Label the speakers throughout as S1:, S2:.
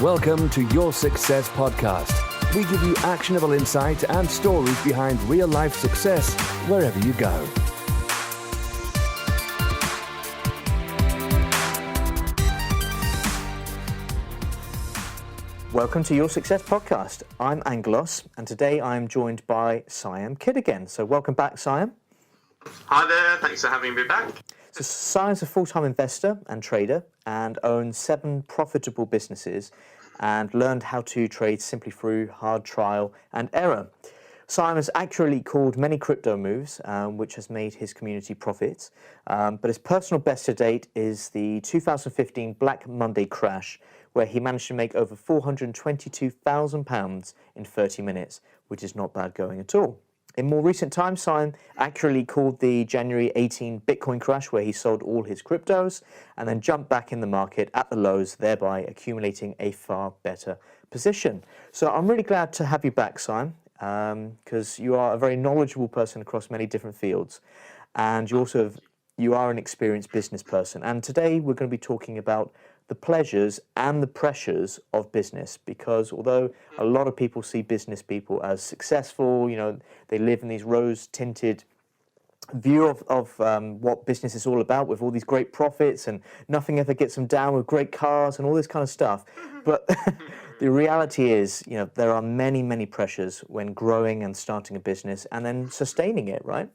S1: Welcome to Your Success Podcast. We give you actionable insight and stories behind real-life success wherever you go.
S2: Welcome to Your Success Podcast. I'm Angelos, and today I'm joined by Siam Kidd again. So welcome back, Siam.
S3: Hi there, thanks for having me back.
S2: So Siam's a full-time investor and trader and owns 7 profitable businesses and learned how to trade simply through hard trial and error. Siam has accurately called many crypto moves, which has made his community profits. But his personal best to date is the 2015 Black Monday crash, where he managed to make over £422,000 in 30 minutes, which is not bad going at all. In more recent times, Siam accurately called the January 18 Bitcoin crash, where he sold all his cryptos and then jumped back in the market at the lows, thereby accumulating a far better position. So I'm really glad to have you back, Siam, because you are a very knowledgeable person across many different fields, and you are an experienced business person. And today we're going to be talking about the pleasures and the pressures of business, because although a lot of people see business people as successful, they live in these rose-tinted view of what business is all about, with all these great profits and nothing ever gets them down, with great cars and all this kind of stuff. But the reality is, there are many, many pressures when growing and starting a business and then sustaining it, right?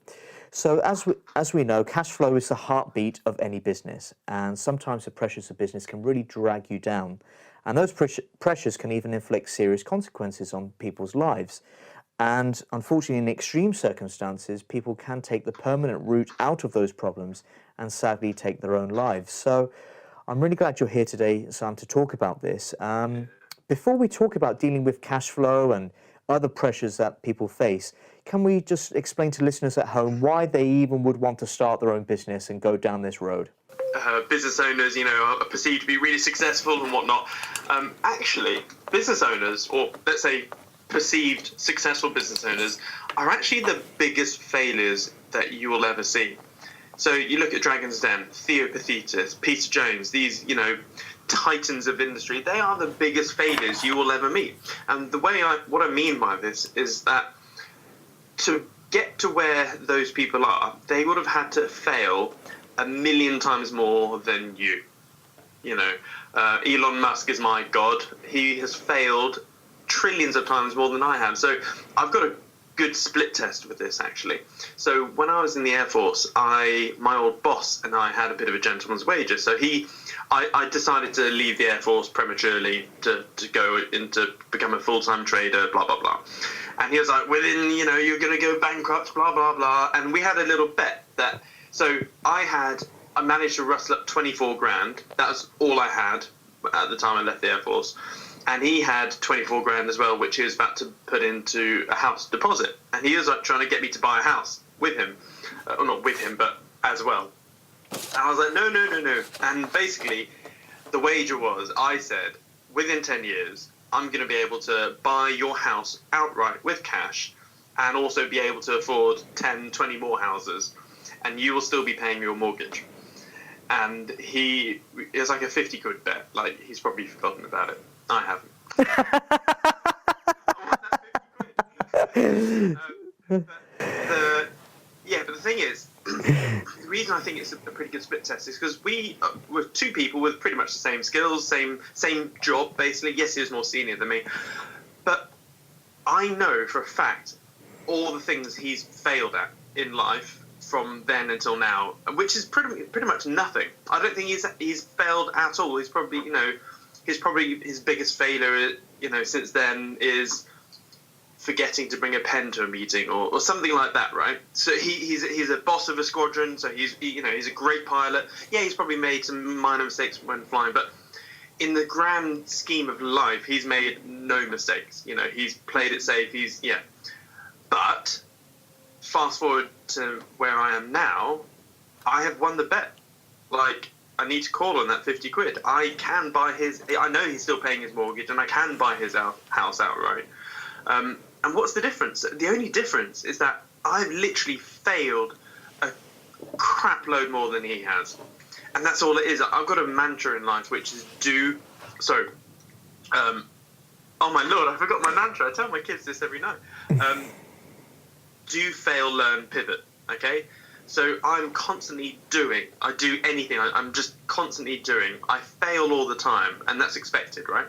S2: So as we know, cash flow is the heartbeat of any business, and sometimes the pressures of business can really drag you down. And those pressures can even inflict serious consequences on people's lives. And unfortunately, in extreme circumstances, people can take the permanent route out of those problems and sadly take their own lives. So I'm really glad you're here today, Sam, to talk about this. Before we talk about dealing with cash flow and other pressures that people face, can we just explain to listeners at home why they even would want to start their own business and go down this road?
S3: Business owners, are perceived to be really successful and whatnot. Actually, business owners, or let's say perceived successful business owners, are actually the biggest failures that you will ever see. So you look at Dragon's Den, Theo Pathetis, Peter Jones, these, titans of industry, they are the biggest failures you will ever meet. And what I mean by this is that to get to where those people are, they would have had to fail 1,000,000 times more than you. Elon Musk is my god. He has failed trillions of times more than I have. So I've got a good split test with this, actually. So when I was in the Air Force, my old boss and I had a bit of a gentleman's wager. So I decided to leave the Air Force prematurely to go into become a full-time trader, blah, blah, blah. And he was like, you're going to go bankrupt, blah, blah, blah. And we had a little bet that, so I managed to rustle up 24 grand. That was all I had at the time I left the Air Force. And he had 24 grand as well, which he was about to put into a house deposit. And he was like trying to get me to buy a house with him. Or not with him, but as well. And I was like, no. And basically, the wager was, I said, within 10 years, I'm going to be able to buy your house outright with cash and also be able to afford 10, 20 more houses. And you will still be paying your mortgage. And it was like a 50 quid bet. Like, he's probably forgotten about it. I haven't. But the thing is, the reason I think it's a pretty good split test is because we're 2 people with pretty much the same skills, same job, basically. Yes, he was more senior than me. But I know for a fact all the things he's failed at in life from then until now, which is pretty much nothing. I don't think he's failed at all. He's probably, his biggest failure, since then is forgetting to bring a pen to a meeting or something like that, right? So he's a boss of a squadron, so he's a great pilot. Yeah, he's probably made some minor mistakes when flying, but in the grand scheme of life, he's made no mistakes. He's played it safe. But fast forward to where I am now, I have won the bet. Like, I need to call on that 50 quid. I know he's still paying his mortgage, and I can buy his house outright. And what's the difference? The only difference is that I've literally failed a crap load more than he has. And that's all it is. I've got a mantra in life, which is Oh my lord, I forgot my mantra. I tell my kids this every night. Do, fail, learn, pivot. Okay? So I'm constantly doing. I do anything. I'm just constantly doing. I fail all the time, and that's expected, right?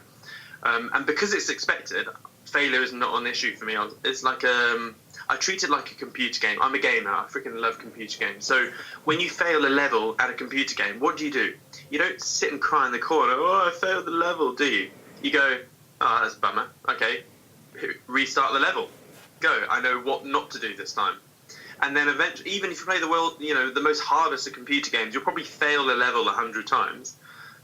S3: And because it's expected, failure is not an issue for me. It's like I treat it like a computer game. I'm a gamer. I freaking love computer games. So when you fail a level at a computer game, what do? You don't sit and cry in the corner. Oh, I failed the level, do you? You go, oh, that's a bummer. Okay, restart the level. Go. I know what not to do this time. And then eventually, even if you play the most hardest of computer games, you'll probably fail a level 100 times.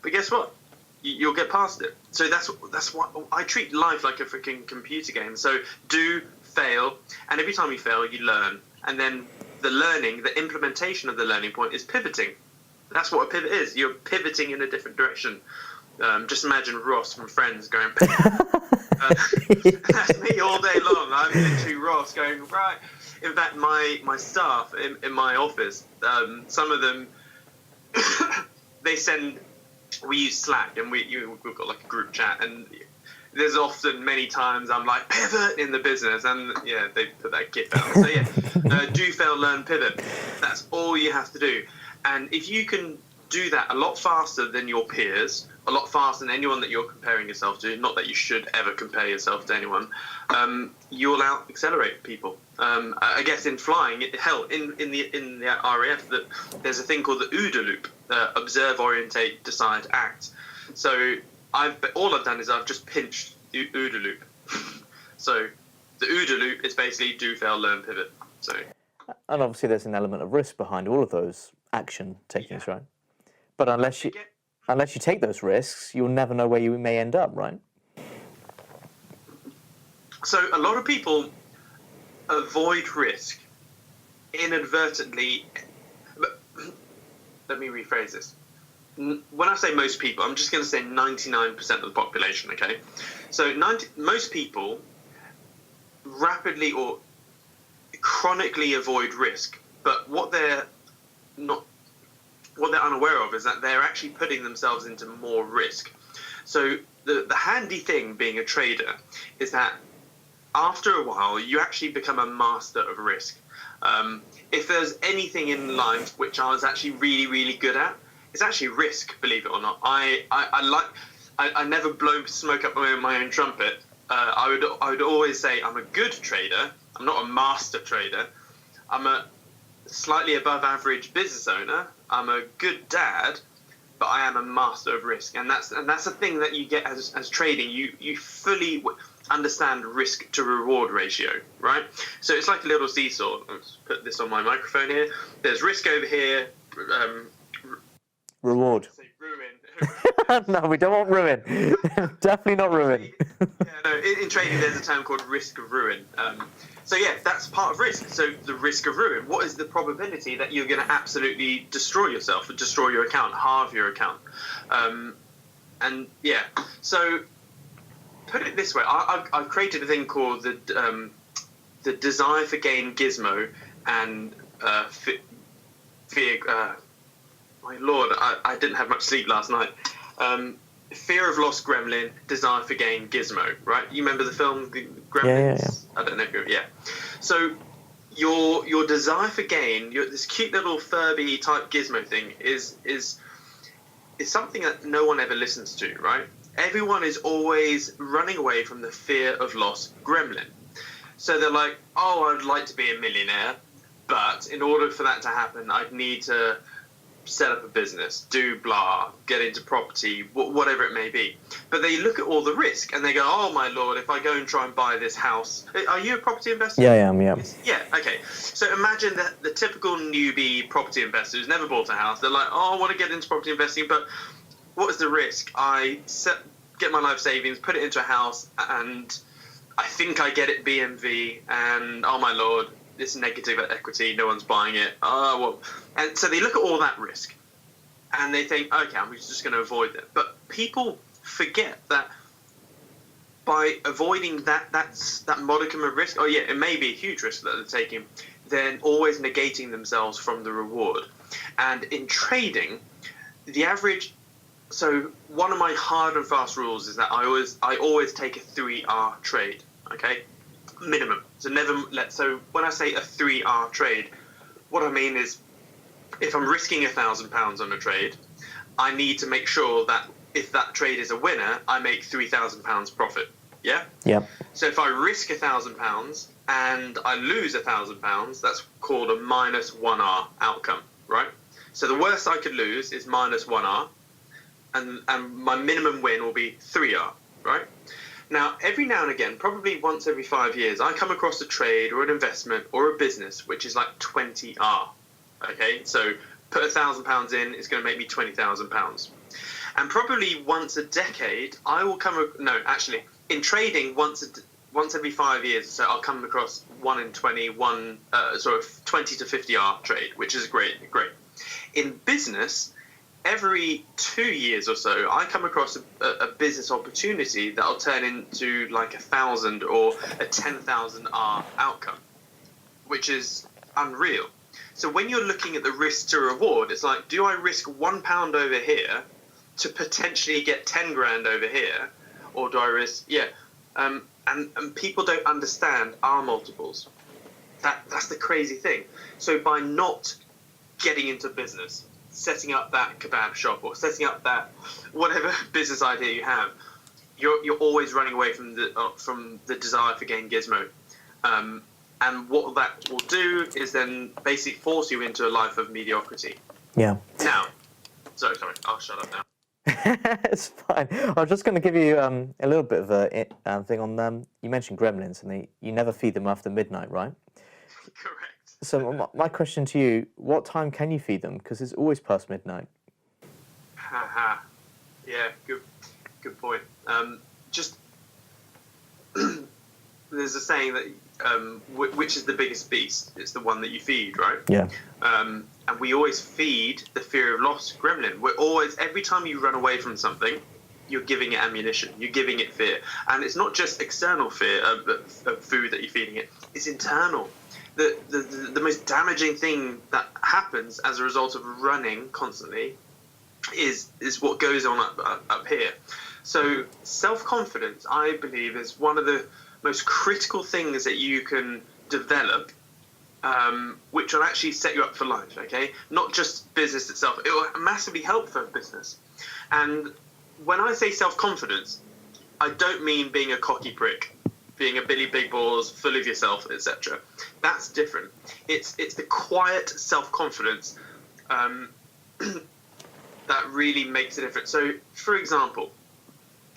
S3: But guess what? You'll get past it. So that's what I treat life like a freaking computer game. So do, fail, and every time you fail, you learn. And then the learning, the implementation of the learning point is pivoting. That's what a pivot is. You're pivoting in a different direction. Just imagine Ross from Friends going, that's me all day long. I'm literally Ross going, right. In fact, my staff in my office, some of them, we use Slack, and we've got like a group chat, and there's often many times I'm like, pivot in the business, and yeah, they put that gif out. So yeah, do, fail, learn, pivot. That's all you have to do. And if you can do that a lot faster than your peers, a lot faster than anyone that you're comparing yourself to, not that you should ever compare yourself to anyone, you'll out-accelerate people. I guess in flying, in the RAF, there's a thing called the OODA loop, observe, orientate, decide, act. So all I've done is I've just pinched the OODA loop. So the OODA loop is basically do, fail, learn, pivot. So.
S2: And obviously there's an element of risk behind all of those action takings, right? But unless you take those risks, you'll never know where you may end up, right?
S3: So a lot of people avoid risk inadvertently. But let me rephrase this. When I say most people, I'm just going to say 99% of the population, okay? So most people rapidly or chronically avoid risk, but what they're unaware of is that they're actually putting themselves into more risk. So the handy thing being a trader is that after a while, you actually become a master of risk. If there's anything in life which I was actually really, really good at, it's actually risk, believe it or not. I never blow smoke up my own trumpet. I would always say I'm a good trader. I'm not a master trader. I'm a slightly above average business owner. I'm a good dad, but I am a master of risk, and that's a thing that you get as trading. You fully understand risk to reward ratio, right? So it's like a little seesaw. Let's put this on my microphone here. There's risk over here.
S2: Reward.
S3: Say ruin.
S2: No, we don't want ruin. Definitely not ruin.
S3: In trading, there's a term called risk of ruin. So yeah, that's part of risk. So the risk of ruin. What is the probability that you're going to absolutely destroy yourself, or destroy your account, halve your account? And yeah, so put it this way: I've created a thing called the desire for gain gizmo and fear. My lord, I didn't have much sleep last night. Fear of loss gremlin, desire for gain gizmo, right? You remember the film the Gremlins? Yeah. I don't know if you're, yeah. So your desire for gain, this cute little Furby type gizmo thing is something that no one ever listens to, right? Everyone is always running away from the fear of loss gremlin. So they're like, oh, I'd like to be a millionaire, but in order for that to happen, I'd need to set up a business, do blah, get into property, whatever it may be. But they look at all the risk and they go, oh my lord, if I go and try and buy this house. Are you a property investor?
S2: Yeah, I am, yeah.
S3: Yeah, okay. So imagine that the typical newbie property investor who's never bought a house, they're like, oh, I want to get into property investing, but what is the risk? I get my life savings, put it into a house, and I think I get it BMV, and oh my lord, this negative equity, no one's buying it. Oh, well. And so they look at all that risk and they think, okay, I'm just going to avoid it. But people forget that by avoiding that modicum of risk, oh yeah, it may be a huge risk that they're taking, then always negating themselves from the reward. And in trading, the average So one of my hard and fast rules is that I always take a 3R trade, okay, minimum. So So when I say a 3R trade, what I mean is, if I'm risking £1,000 on a trade, I need to make sure that if that trade is a winner, I make £3,000 profit. Yeah.
S2: Yeah.
S3: So if I risk £1,000 and I lose £1,000, that's called a -1R outcome, right? So the worst I could lose is -1R. And my minimum win will be 3R, right? Now, every now and again, probably once every 5 years, I come across a trade or an investment or a business which is like 20R, okay? So put £1,000 in, it's going to make me £20,000. And probably once a decade, I will in trading, once every 5 years, so I'll come across 1 in 20, sort of 20 to 50R trade, which is great. In business, every 2 years or so, I come across a business opportunity that'll turn into like 1,000 or a 10,000R outcome, which is unreal. So when you're looking at the risk to reward, it's like, do I risk £1 over here to potentially get 10 grand over here, or do I risk? And people don't understand R multiples. That's the crazy thing. So by not getting into business, setting up that kebab shop or setting up that whatever business idea you have, you're always running away from the desire for gain gizmo, and what that will do is then basically force you into a life of mediocrity.
S2: Yeah.
S3: Now, sorry, I'll shut up now.
S2: It's fine. I was just going to give you a little bit of a thing on them. You mentioned gremlins, and you never feed them after midnight, right?
S3: Correct.
S2: So my question to you, what time can you feed them? Because it's always past midnight.
S3: Haha. Yeah, good point. Just there's a saying that which is the biggest beast? It's the one that you feed, right?
S2: Yeah.
S3: And we always feed the fear of loss gremlin. We're always, every time you run away from something, you're giving it ammunition. You're giving it fear, and it's not just external fear of food that you're feeding it. It's internal. The most damaging thing that happens as a result of running constantly is what goes on up here. So self-confidence, I believe, is one of the most critical things that you can develop, which will actually set you up for life, okay? Not just business itself. It will massively help for business. And when I say self-confidence, I don't mean being a cocky prick, being a Billy Big Balls, full of yourself, etc. That's different. It's the quiet self-confidence that really makes a difference. So, for example,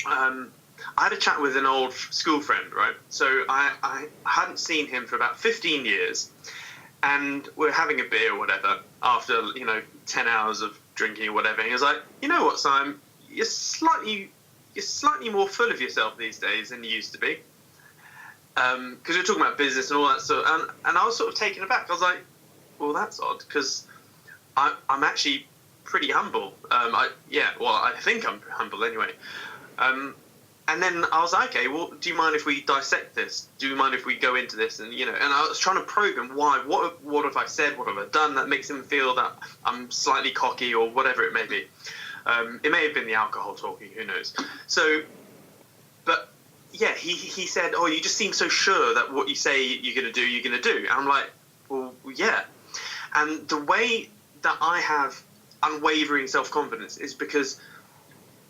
S3: I had a chat with an old school friend, right? So I hadn't seen him for about 15 years, and we're having a beer or whatever after 10 hours of drinking or whatever. And he was like, "You know what, Simon? You're slightly more full of yourself these days than you used to be." Because we were talking about business and all that sort, and I was sort of taken aback. I was like, "Well, that's odd, because I'm actually pretty humble. I think I'm humble anyway." And then I was like, "Okay, well, do you mind if we dissect this? Do you mind if we go into this?" And and I was trying to probe him. Why? What have I said? What have I done that makes him feel that I'm slightly cocky or whatever it may be? It may have been the alcohol talking. Who knows? So, but yeah, he said, "Oh, you just seem so sure that what you say you're going to do." And I'm like, "Well, yeah." And the way that I have unwavering self-confidence is because,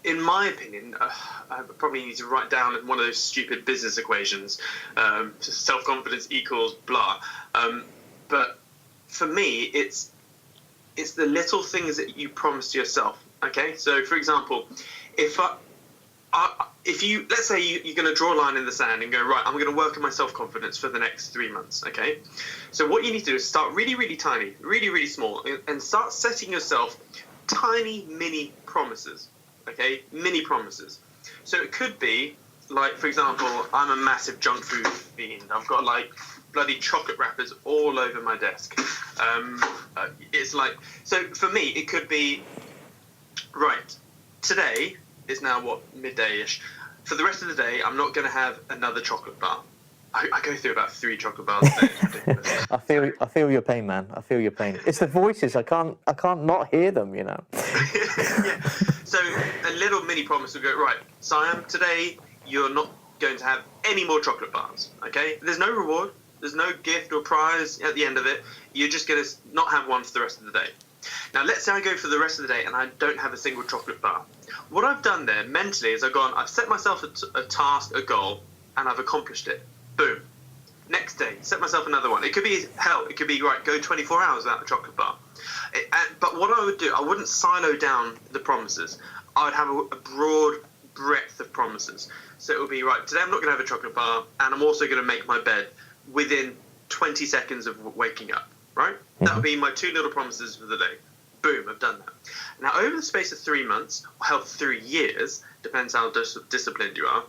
S3: in my opinion, I probably need to write down one of those stupid business equations, self-confidence equals blah. But for me, it's the little things that you promise to yourself. Okay, so for example, if you, let's say you're going to draw a line in the sand and go, right, I'm going to work on my self-confidence for the next 3 months. Okay, so what you need to do is start really, really tiny, really, really small, and start setting yourself tiny mini promises. Okay, mini promises. So it could be, like, for example, I'm a massive junk food fiend. I've got like bloody chocolate wrappers all over my desk. It's like, so for me, it could be, right, today is now midday-ish. For the rest of the day, I'm not going to have another chocolate bar. I go through about 3 chocolate bars a day. It's ridiculous.
S2: I feel your pain, man. I feel your pain. It's the voices. I can't not hear them.
S3: Yeah. So a little mini promise will go, right, Siam, today you're not going to have any more chocolate bars, okay? There's no reward, there's no gift or prize at the end of it. You're just going to not have one for the rest of the day. Now, let's say I go for the rest of the day and I don't have a single chocolate bar. What I've done there mentally is I've set myself a task, a goal, and I've accomplished it. Boom. Next day, set myself another one. It could be, hell, it could be, right, go 24 hours without a chocolate bar. But what I would do, I wouldn't silo down the promises. I would have a broad breadth of promises. So it would be, right, today I'm not going to have a chocolate bar, and I'm also going to make my bed within 20 seconds of waking up, right? Mm-hmm. That would be my 2 little promises for the day. Boom, I've done that. Now, over the space of 3 months, or 3 years, depends how disciplined you are,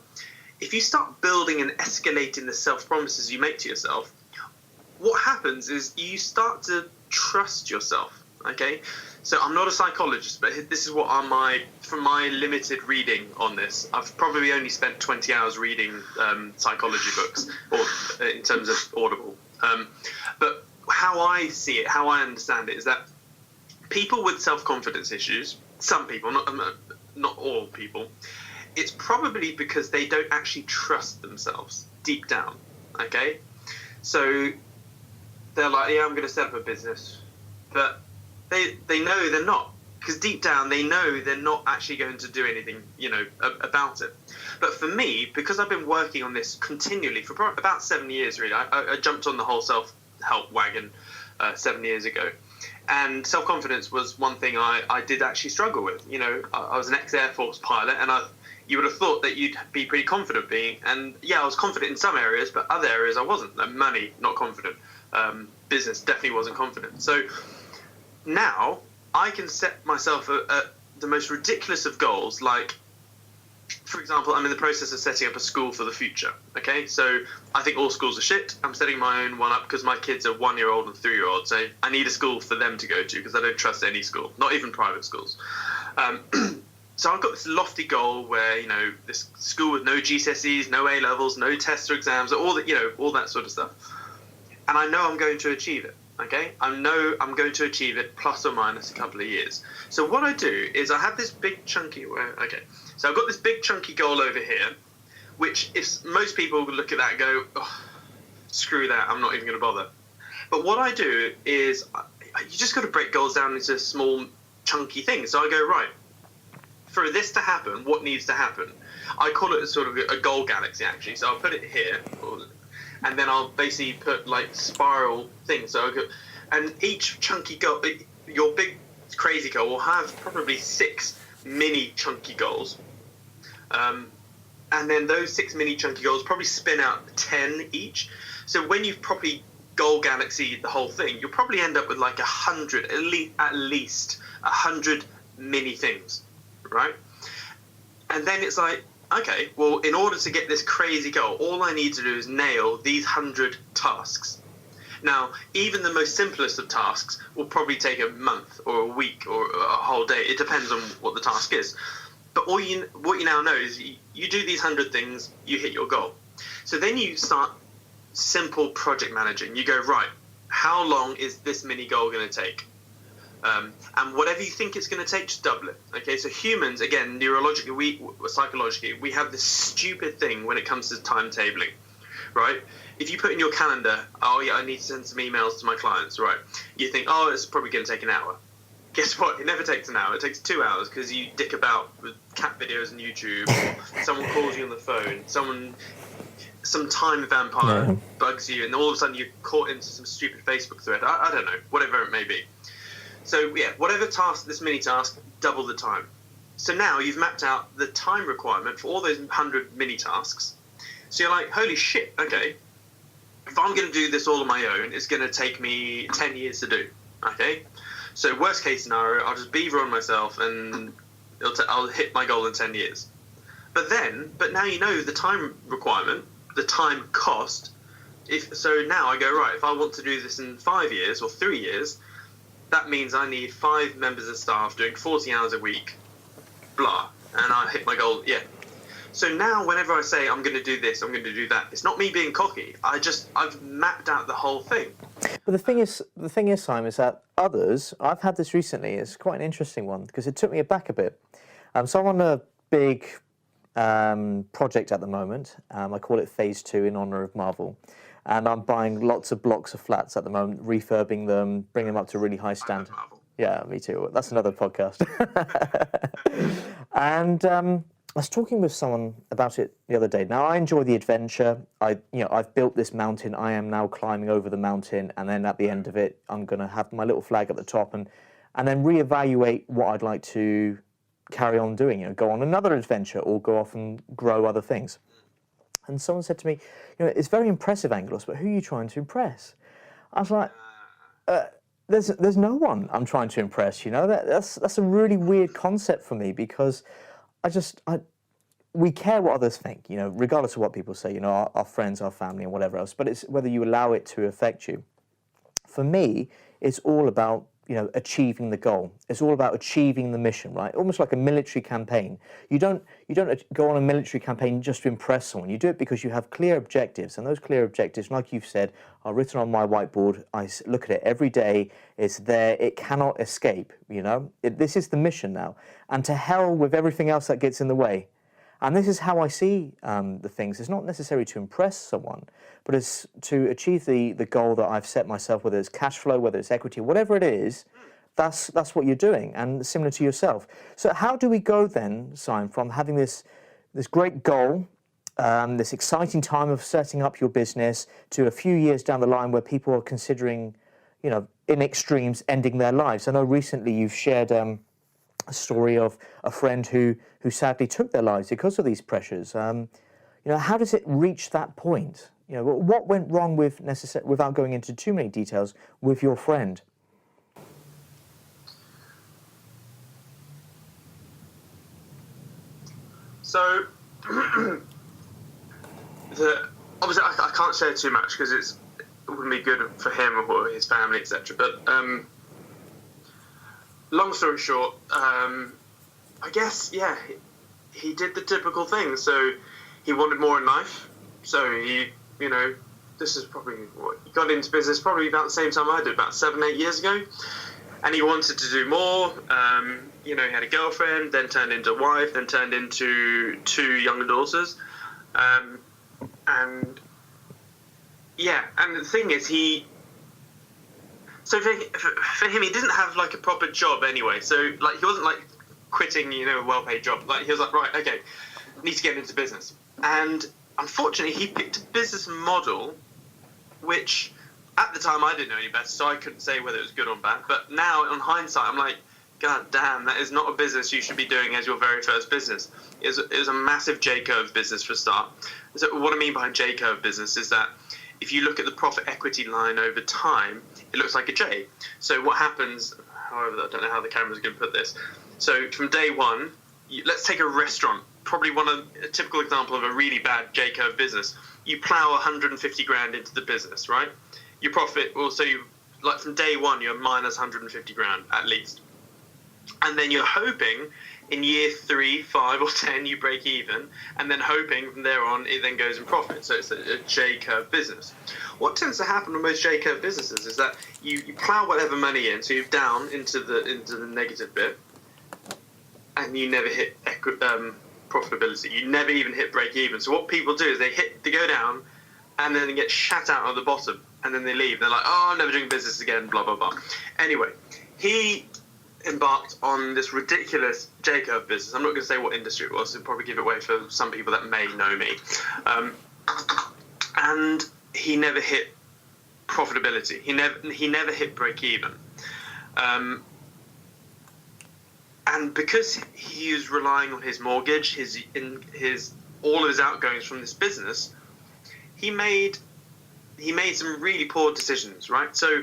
S3: if you start building and escalating the self-promises you make to yourself, what happens is you start to trust yourself, okay? So I'm not a psychologist, but this is what from my limited reading on this, I've probably only spent 20 hours reading psychology books, or in terms of Audible. But how I see it, how I understand it, is that people with self-confidence issues, some people, not all people, it's probably because they don't actually trust themselves deep down, okay? So they're like, yeah, I'm going to set up a business, but they know they're not, because deep down they know they're not actually going to do anything, about it. But for me, because I've been working on this continually for about 7 years, really, I jumped on the whole self-help wagon 7 years ago. And self-confidence was one thing I did actually struggle with. I was an ex-Air Force pilot, and you would have thought that you'd be pretty confident being. And yeah, I was confident in some areas, but other areas I wasn't. Like money, not confident. Business, definitely wasn't confident. So now I can set myself the most ridiculous of goals. Like, for example, I'm in the process of setting up a school for the future. Okay, so I think all schools are shit. I'm setting my own one up because my kids are 1-year-old and 3-year-old. So I need a school for them to go to because I don't trust any school, not even private schools. So I've got this lofty goal where, this school with no GCSEs, no A levels, no tests or exams, all that, all that sort of stuff. And I know I'm going to achieve it. Okay, I know I'm going to achieve it plus or minus a couple of years. So what I do is I have this big chunky. So I've got this big chunky goal over here, which if most people look at that and go, oh, screw that, I'm not even going to bother. But what I do is you just got to break goals down into small chunky things. So I go, right, for this to happen, what needs to happen? I call it sort of a goal galaxy, actually. So I'll put it here, and then I'll basically put like spiral things. So and each chunky goal, your big crazy goal will have probably 6 mini chunky goals. And then those 6 mini chunky goals probably spin out 10 each. So when you've properly goal galaxied the whole thing, you'll probably end up with like 100, at least 100 mini things, right? And then it's like, okay, well, in order to get this crazy goal, all I need to do is nail these 100 tasks. Now, even the most simplest of tasks will probably take a month or a week or a whole day. It depends on what the task is. But what you now know is you do these 100 things, you hit your goal. So then you start simple project managing. You go, right, how long is this mini goal going to take? And whatever you think it's going to take, just double it. Okay, so humans, again, neurologically, psychologically, we have this stupid thing when it comes to timetabling, right? If you put in your calendar, oh yeah, I need to send some emails to my clients, right? You think, oh, it's probably going to take an hour. Guess what? It never takes an hour. It takes 2 hours because you dick about with cat videos on YouTube, or someone calls you on the phone, some time vampire bugs you, and all of a sudden you're caught into some stupid Facebook thread. I don't know, whatever it may be. So yeah, whatever task, this mini task, double the time. So now you've mapped out the time requirement for all those 100 mini tasks. So you're like, holy shit, okay, if I'm going to do this all on my own, it's going to take me 10 years to do, okay? So worst case scenario, I'll just beaver on myself and I'll hit my goal in 10 years. But now you know the time requirement, the time cost. So now I go, right, if I want to do this in 5 years or 3 years, that means I need 5 members of staff doing 40 hours a week, blah, and I hit my goal, yeah. So now whenever I say I'm going to do this, I'm going to do that, it's not me being cocky. I've mapped out the whole thing.
S2: But the thing is, Simon, is that others, I've had this recently, it's quite an interesting one, because it took me aback a bit. So I'm on a big project at the moment. I call it Phase 2 in honour of Marvel. And I'm buying lots of blocks of flats at the moment, refurbing them, bringing them up to really high standard. Yeah, me too. That's another podcast. And I was talking with someone about it the other day. Now, I enjoy the adventure. I've built this mountain. I am now climbing over the mountain, and then at the end of it, I'm going to have my little flag at the top, and then reevaluate what I'd like to carry on doing. Go on another adventure, or go off and grow other things. And someone said to me, it's very impressive, Angelos, but who are you trying to impress? I was like, there's no one I'm trying to impress. That's a really weird concept for me, because we care what others think, regardless of what people say, our friends, our family, and whatever else. But it's whether you allow it to affect you. For me, it's all about achieving the goal. It's all about achieving the mission, right? Almost like a military campaign. You don't go on a military campaign just to impress someone. You do it because you have clear objectives, and those clear objectives, like you've said, are written on my whiteboard. I look at it every day. It's there. It cannot escape. This is the mission now, and to hell with everything else that gets in the way. And this is how I see the things. It's not necessarily to impress someone, but it's to achieve the goal that I've set myself, whether it's cash flow, whether it's equity, whatever it is, that's what you're doing, and similar to yourself. So how do we go then, Siam, from having this great goal, this exciting time of setting up your business, to a few years down the line where people are considering, in extremes, ending their lives? I know recently you've shared a story of a friend who sadly took their lives because of these pressures. How does it reach that point? What went wrong without going into too many details, with your friend?
S3: So, obviously I can't share too much because it wouldn't be good for him or his family, etc. But long story short, I guess, he did the typical thing. So he wanted more in life. So he, this is probably what he got into business probably about the same time I did, about 7-8 years ago. And he wanted to do more. He had a girlfriend, then turned into a wife, then turned into 2 younger daughters. And the thing is, so for him, he didn't have like a proper job anyway. So like he wasn't like quitting, a well-paid job. Like he was like, right, okay, need to get into business. And unfortunately, he picked a business model, which at the time I didn't know any better, so I couldn't say whether it was good or bad. But now, on hindsight, I'm like, God damn, that is not a business you should be doing as your very first business. It was a massive J-curve business for a start. So what I mean by J-curve business is that if you look at the profit equity line over time, it looks like a J. So what happens, however, I don't know how the camera's going to put this. So from day one, let's take a restaurant, probably a typical example of a really bad J-curve business. You plow 150 grand into the business, right? Your profit will, so like from day one, you're minus 150 grand at least. And then you're hoping in year 3, 5 or 10 you break even, and then hoping from there on it then goes in profit. So it's a J-curve business. What tends to happen with most J-curve businesses is that you plow whatever money in, so you're down into the negative bit, and you never hit profitability. You never even hit break even. So what people do is they go down, and then they get shat out of the bottom, and then they leave. They're like, oh, I'm never doing business again, blah blah blah. Anyway, he embarked on this ridiculous J-curve business. I'm not going to say what industry it was. It'll probably give it away for some people that may know me. And he never hit profitability. He never hit break even. And because he was relying on his mortgage, all of his outgoings from this business, he made some really poor decisions, right? So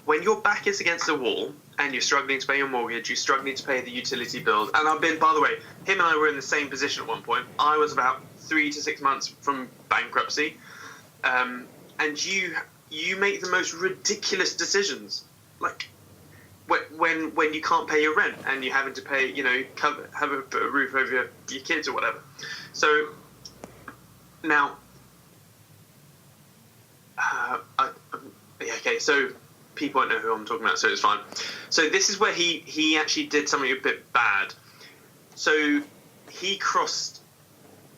S3: when your back is against the wall and you're struggling to pay your mortgage, you're struggling to pay the utility bills, and by the way, him and I were in the same position at one point. I was about 3 to 6 months from bankruptcy, and you make the most ridiculous decisions, like when you can't pay your rent and you're having to pay, have a roof over your kids or whatever. So now, so people won't know who I'm talking about, so it's fine. So this is where he actually did something a bit bad. So he crossed,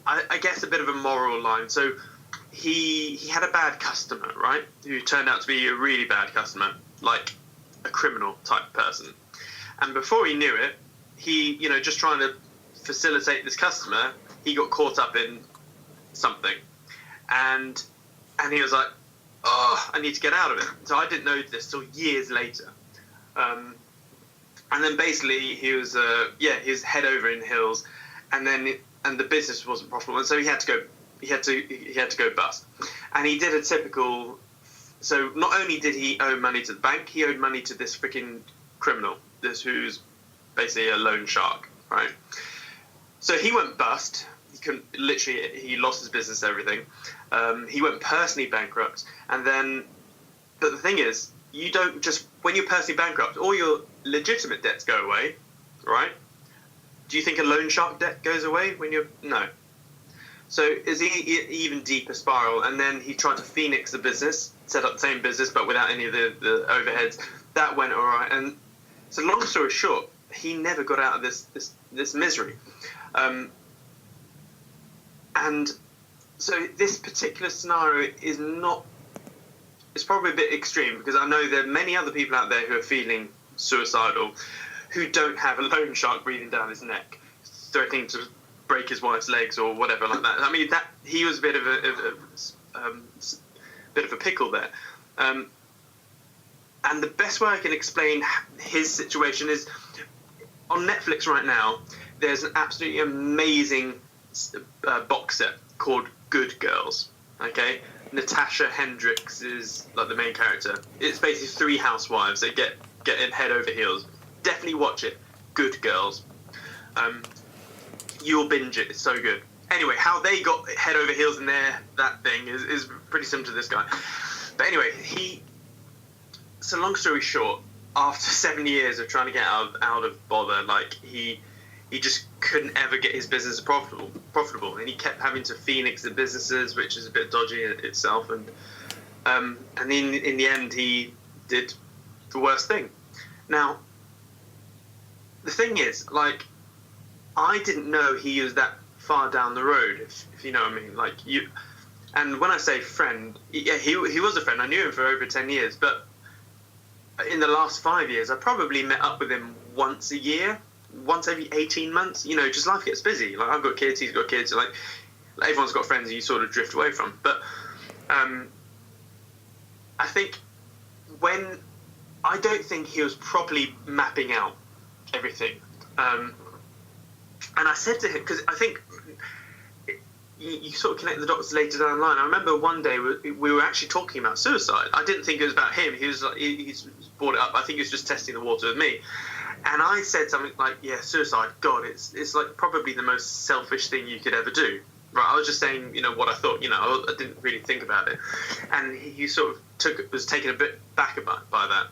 S3: I guess, a bit of a moral line. So he had a bad customer, right? Who turned out to be a really bad customer, like a criminal type person. And before he knew it, he, just trying to facilitate this customer, he got caught up in something. And he was like, oh, I need to get out of it. So I didn't know this till years later. And then basically he was head over in heels, and the business wasn't profitable, and so he had to go bust. And he did a typical. So not only did he owe money to the bank, he owed money to this freaking criminal, who's basically a loan shark, right? So he went bust. He lost his business, everything. He went personally bankrupt, but the thing is, you don't just, when you're personally bankrupt, all your legitimate debts go away, right? Do you think a loan shark debt goes away no? So it's even deeper spiral, and then he tried to phoenix the business, set up the same business, but without any of the overheads. That went all right, and so long story short, he never got out of this misery. And so this particular scenario it's probably a bit extreme, because I know there are many other people out there who are feeling suicidal, who don't have a loan shark breathing down his neck, threatening to break his wife's legs or whatever like that. I mean, that he was a bit of a pickle there. And the best way I can explain his situation is, on Netflix right now, there's an absolutely amazing box set called Good Girls. Okay, Natasha Hendricks is like the main character. It's basically 3 housewives that get in head over heels. Definitely watch it. Good Girls. You'll binge it. It's so good. Anyway, how they got head over heels in that thing is pretty similar to this guy. But anyway, so long story short, after 7 years of trying to get out of bother, like he just couldn't ever get his business profitable, and he kept having to phoenix the businesses, which is a bit dodgy in itself, and in the end he did the worst thing. Now, the thing is, like, I didn't know he was that far down the road, if you know what I mean. Like, and when I say friend, yeah, he was a friend. I knew him for over 10 years, but in the last 5 years, I probably met up with him once a year, once every 18 months. Just life gets busy. Like, I've got kids, he's got kids. Like everyone's got friends you sort of drift away from. But I think I don't think he was properly mapping out everything. And I said to him, because I think you sort of connect the dots later down the line. I remember one day we were actually talking about suicide. I didn't think it was about him. He was like, he's brought it up. I think he was just testing the water with me. And I said something like, yeah, suicide, God, it's like probably the most selfish thing you could ever do. Right? I was just saying, what I thought, I didn't really think about it. And he sort of was taken a bit back by that.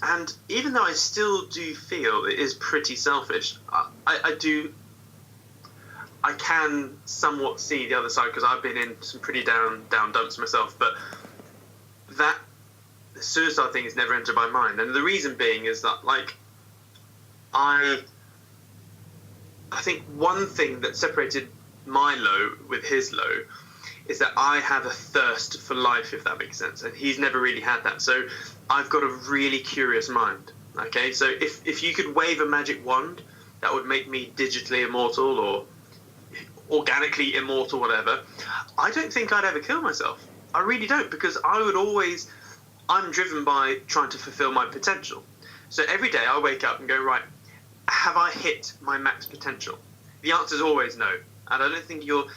S3: And even though I still do feel it is pretty selfish, I can somewhat see the other side, because I've been in some pretty down dumps myself. But that suicide thing has never entered my mind, and the reason being is that, like, I think one thing that separated my low with his low is that I have a thirst for life, if that makes sense, and he's never really had that. So I've got a really curious mind. Okay, so if you could wave a magic wand that would make me digitally immortal or organically immortal, whatever, I don't think I'd ever kill myself. I really don't, because I'm driven by trying to fulfill my potential. So every day I wake up and go, right, have I hit my max potential? The answer is always no. And I don't think you'll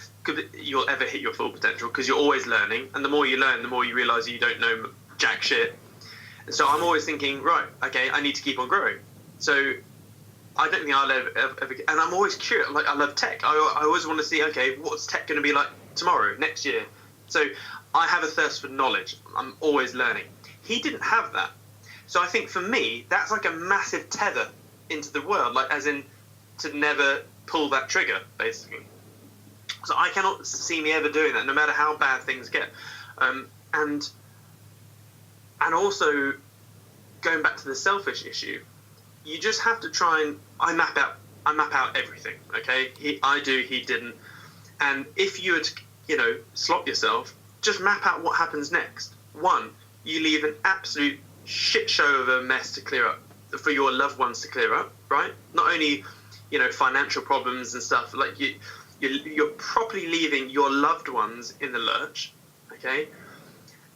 S3: ever hit your full potential, because you're always learning. And the more you learn, the more you realise you don't know jack shit. And so I'm always thinking, right, okay, I need to keep on growing. So I don't think I'll ever, and I'm always curious. Like, I love tech. I always want to see, okay, what's tech going to be like tomorrow, next year? So I have a thirst for knowledge. I'm always learning. He didn't have that. So I think for me, that's like a massive tether into the world, like, as in to never pull that trigger, basically. So I cannot see me ever doing that, no matter how bad things get. And also, going back to the selfish issue, you just have to try and I map I map out everything. Okay, I do, he didn't. And if you were to, slop yourself, just map out what happens next. One, you leave an absolute shit show of a mess to clear up for your loved ones to clear up, right? Not only, financial problems and stuff, like you're properly leaving your loved ones in the lurch, okay?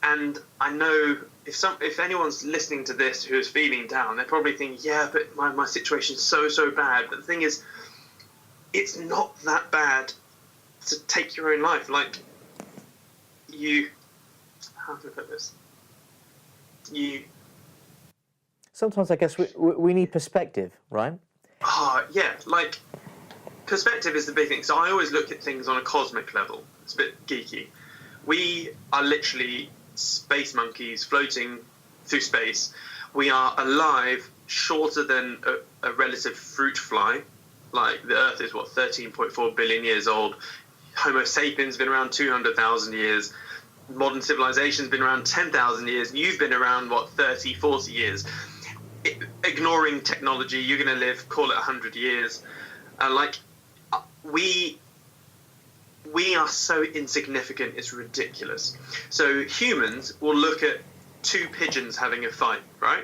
S3: And I know if anyone's listening to this who is feeling down, they're probably thinking, yeah, but my situation's so bad. But the thing is, it's not that bad to take your own life. Like, how can I put this?
S2: Sometimes I guess we need perspective, right?
S3: Yeah, like, perspective is the big thing. So I always look at things on a cosmic level. It's a bit geeky. We are literally space monkeys floating through space. We are alive shorter than a relative fruit fly. Like, the Earth is, 13.4 billion years old. Homo sapiens been around 200,000 years. Modern civilization's been around 10,000 years. You've been around, 30, 40 years. Ignoring technology, you're going to live, call it 100 years. We are so insignificant, it's ridiculous. So humans will look at two pigeons having a fight, right,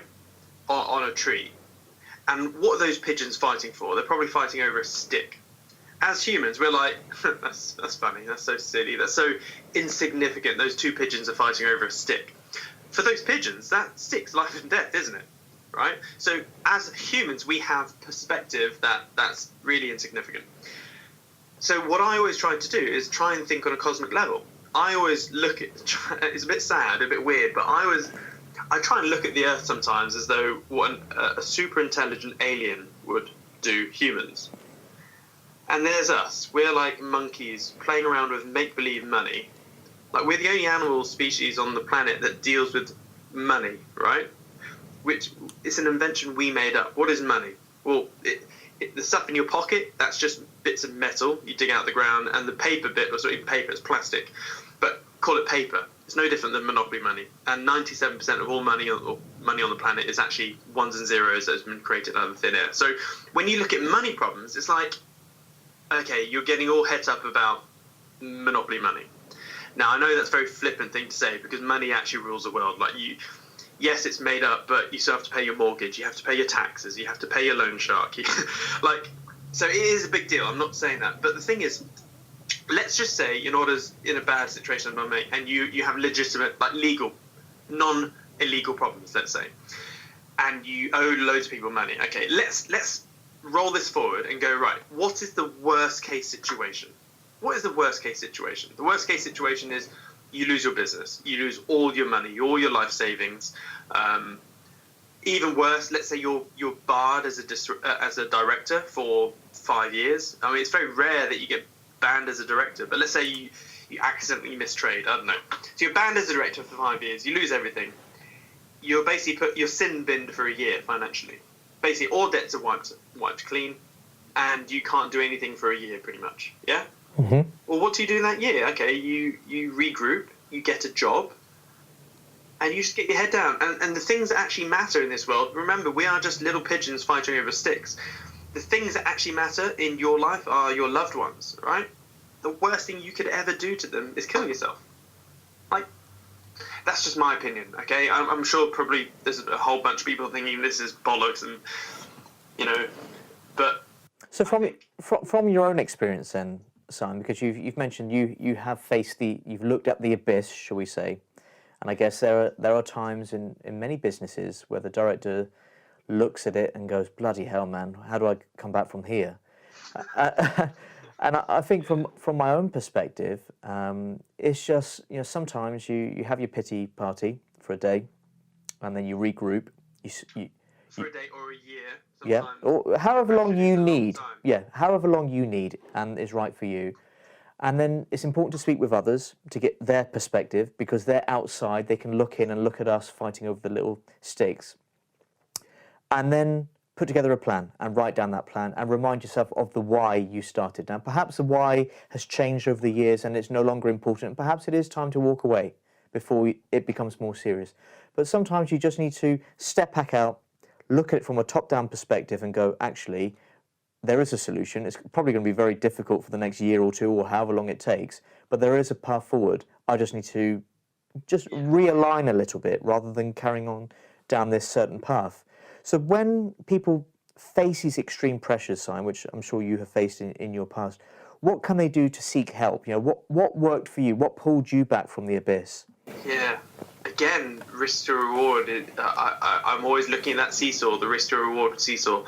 S3: on a tree. And what are those pigeons fighting for? They're probably fighting over a stick. As humans, we're like, that's funny, that's so silly, that's so insignificant. Those two pigeons are fighting over a stick. For those pigeons, that stick's life and death, isn't it? Right? So as humans, we have perspective that's really insignificant. So what I always try to do is try and think on a cosmic level. I always look at, it's a bit sad, a bit weird, but I try and look at the Earth sometimes as though what a super intelligent alien would do humans. And there's us. We're like monkeys playing around with make-believe money. Like, we're the only animal species on the planet that deals with money, right? Which is an invention we made up. What is money? Well, the stuff in your pocket, that's just bits of metal you dig out of the ground, and the paper bit, or not even paper, it's plastic. But call it paper. It's no different than monopoly money. And 97% of all money on the planet is actually ones and zeros that has been created out of thin air. So when you look at money problems, it's like, okay, you're getting all het up about monopoly money. Now, I know that's a very flippant thing to say, because money actually rules the world. Like, yes, it's made up, but you still have to pay your mortgage, you have to pay your taxes, you have to pay your loan shark. So it is a big deal, I'm not saying that. But the thing is, let's just say you're not in a bad situation as my mate, and you have legitimate, like, legal, non-illegal problems, let's say, and you owe loads of people money. Okay, let's roll this forward and go, right, what is the worst case situation? What is the worst case situation? The worst case situation is you lose your business, you lose all your money, all your life savings. Even worse, let's say you're barred as a director for 5 years. I mean, it's very rare that you get banned as a director, but let's say you accidentally mistrade, I don't know. So you're banned as a director for 5 years, you lose everything. You're basically you're sin binned for a year financially. Basically, all debts are wiped clean, and you can't do anything for a year, pretty much. Yeah.
S2: Mm-hmm.
S3: Well, what do you do in that year? Okay, you regroup, you get a job, and you just get your head down. And the things that actually matter in this world, remember, we are just little pigeons fighting over sticks. The things that actually matter in your life are your loved ones, right? The worst thing you could ever do to them is kill yourself. Like, that's just my opinion, okay? I'm sure probably there's a whole bunch of people thinking this is bollocks, and, but...
S2: So from your own experience then, Simon, because you've mentioned you have you've looked at the abyss, shall we say, and I guess there are times in many businesses where the director looks at it and goes, bloody hell, man, how do I come back from here? And I think from my own perspective, it's just, sometimes you have your pity party for a day, and then you regroup.
S3: For a day or a year.
S2: Yeah, or however long you need. Yeah, however long you need and is right for you. And then it's important to speak with others to get their perspective, because they're outside, they can look in and look at us fighting over the little sticks. And then put together a plan and write down that plan and remind yourself of the why you started. Now, perhaps the why has changed over the years and it's no longer important. Perhaps it is time to walk away before it becomes more serious. But sometimes you just need to step back out, look at it from a top-down perspective and go, actually, there is a solution. It's probably going to be very difficult for the next year or two or however long it takes, but there is a path forward. I just need to realign a little bit rather than carrying on down this certain path. So when people face these extreme pressures, Simon, which I'm sure you have faced in your past, what can they do to seek help? What worked for you? What pulled you back from the abyss?
S3: Yeah. Again, risk to reward. I'm always looking at that seesaw, the risk to reward seesaw.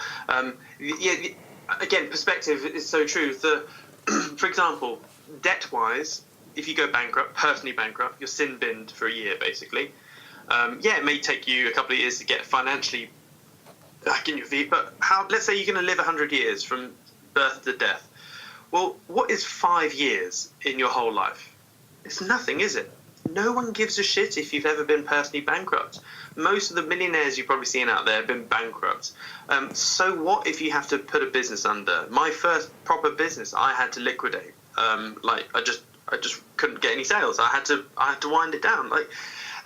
S3: Again, perspective is so true. For example, debt-wise, if you go bankrupt, personally bankrupt, you're sin-binned for a year, basically. It may take you a couple of years to get financially back in your feet, but let's say you're going to live 100 years from birth to death. Well, what is 5 years in your whole life? It's nothing, is it? No one gives a shit if you've ever been personally bankrupt. Most of the millionaires you've probably seen out there have been bankrupt. So what if you have to put a business under? My first proper business, I had to liquidate. I just couldn't get any sales. I had to wind it down.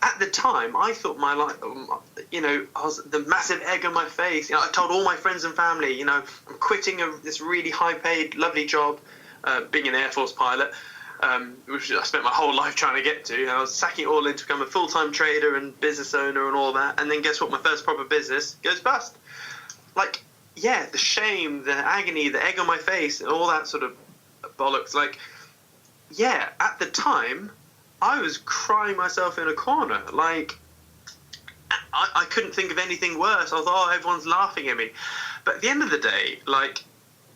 S3: At the time, I thought my life, I was the massive egg on my face. I told all my friends and family, I'm quitting this really high-paid, lovely job, being an Air Force pilot. Which I spent my whole life trying to get to. I was sacking it all in to become a full-time trader and business owner and all that. And then guess what? My first proper business goes bust. The shame, the agony, the egg on my face, and all that sort of bollocks. At the time, I was crying myself in a corner. I couldn't think of anything worse. I thought, everyone's laughing at me. But at the end of the day,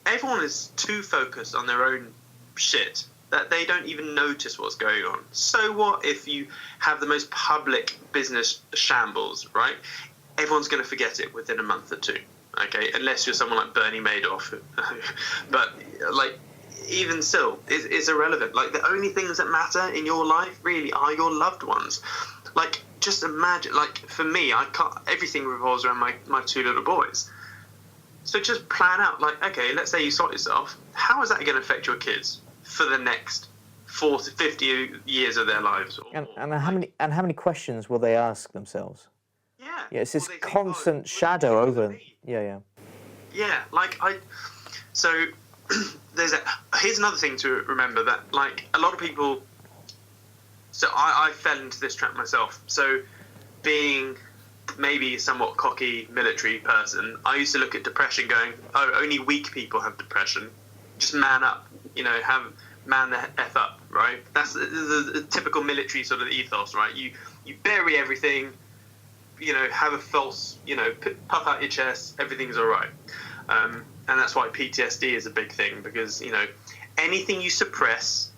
S3: everyone is too focused on their own shit that they don't even notice what's going on. So what if you have the most public business shambles, right? Everyone's going to forget it within a month or two, okay? Unless you're someone like Bernie Madoff. But, even still, it's irrelevant. The only things that matter in your life, really, are your loved ones. Just imagine, for me, everything revolves around my 2 little boys. So just plan out, okay, let's say you sort yourself. How is that going to affect your kids for the next 40, 50 years of their lives?
S2: And how many questions will they ask themselves?
S3: Yeah.
S2: It's this constant shadow over. Yeah.
S3: So here's another thing to remember, that a lot of people. So I fell into this trap myself. So being maybe a somewhat cocky military person, I used to look at depression going, only weak people have depression. Just man up, man the F up, right? That's the typical military sort of ethos, right? You bury everything, have a false, puff out your chest, everything's all right. And that's why PTSD is a big thing, because, anything you suppress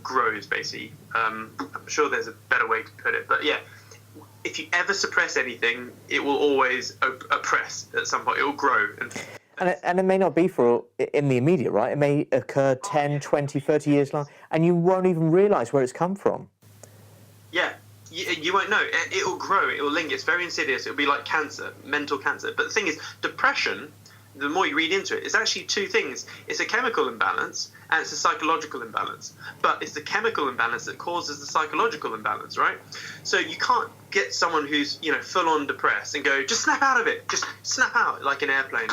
S3: grows, basically. I'm sure there's a better way to put it, but yeah, if you ever suppress anything, it will always oppress at some point. It will grow. And
S2: it may not be in the immediate, right? It may occur 10, 20, 30 years long, and you won't even realise where it's come from.
S3: Yeah, you won't know. It will grow, it will linger. It's very insidious. It'll be like cancer, mental cancer. But the thing is, depression, the more you read into it, it's actually 2 things. It's a chemical imbalance and it's a psychological imbalance. But it's the chemical imbalance that causes the psychological imbalance, right? So you can't get someone who's, full on depressed and go, just snap out of it. Just snap out like an airplane.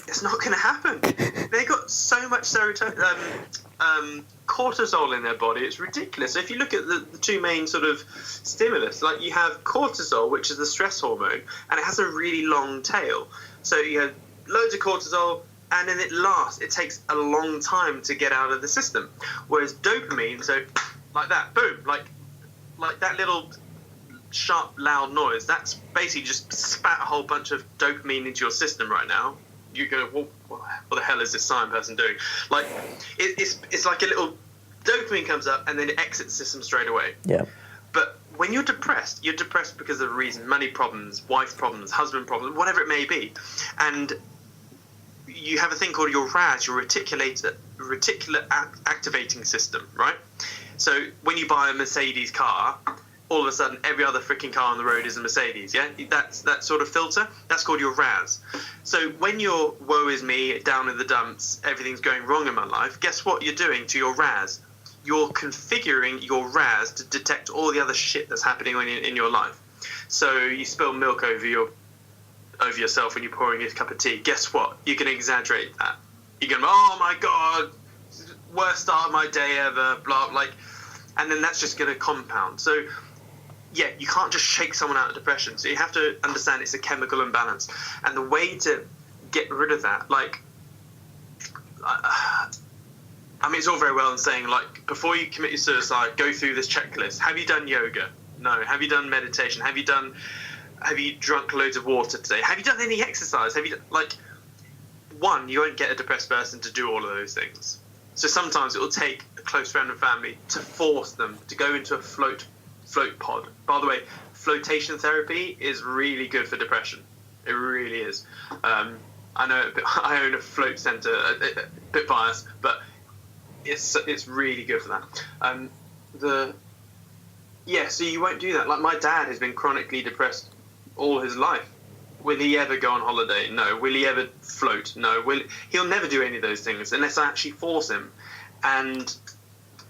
S3: It's not going to happen. They got so much cortisol in their body. It's ridiculous. So if you look at the 2 main sort of stimulus, you have cortisol, which is the stress hormone, and it has a really long tail. So you have loads of cortisol, and then it takes a long time to get out of the system. Whereas dopamine, so like that, boom, like that little sharp, loud noise, that's basically just spat a whole bunch of dopamine into your system right now. You go, what the hell is this science person doing? It's like a little dopamine comes up and then it exits the system straight away.
S2: Yeah.
S3: But when you're depressed because of a reason, money problems, wife problems, husband problems, whatever it may be. And you have a thing called your RAS, your reticular activating system, right? So when you buy a Mercedes car, all of a sudden every other freaking car on the road is a Mercedes, yeah? That's that sort of filter. That's called your RAS. So when you're woe is me, down in the dumps, everything's going wrong in my life, guess what you're doing to your RAS? You're configuring your RAS to detect all the other shit that's happening in your life. So you spill milk over your over yourself when you're pouring a cup of tea, guess what? You're going to exaggerate that. You're going to, oh my God, worst start of my day ever, blah, like, and then that's just going to compound. So, yeah, you can't just shake someone out of depression. So you have to understand it's a chemical imbalance. And the way to get rid of that, like, I mean, it's all very well in saying, like, before you commit your suicide, go through this checklist. Have you done yoga? No. Have you done meditation? Have you drunk loads of water today? Have you done any exercise? Have you done, like, one, you won't get a depressed person to do all of those things. So sometimes it will take a close friend and family to force them to go into a float pod. By the way, flotation therapy is really good for depression. It really is. I know I own a float centre, a bit biased, but it's really good for that. So you won't do that. Like, my dad has been chronically depressed all his life. Will he ever go on holiday? No. Will he ever float? No. He'll never do any of those things unless I actually force him. And,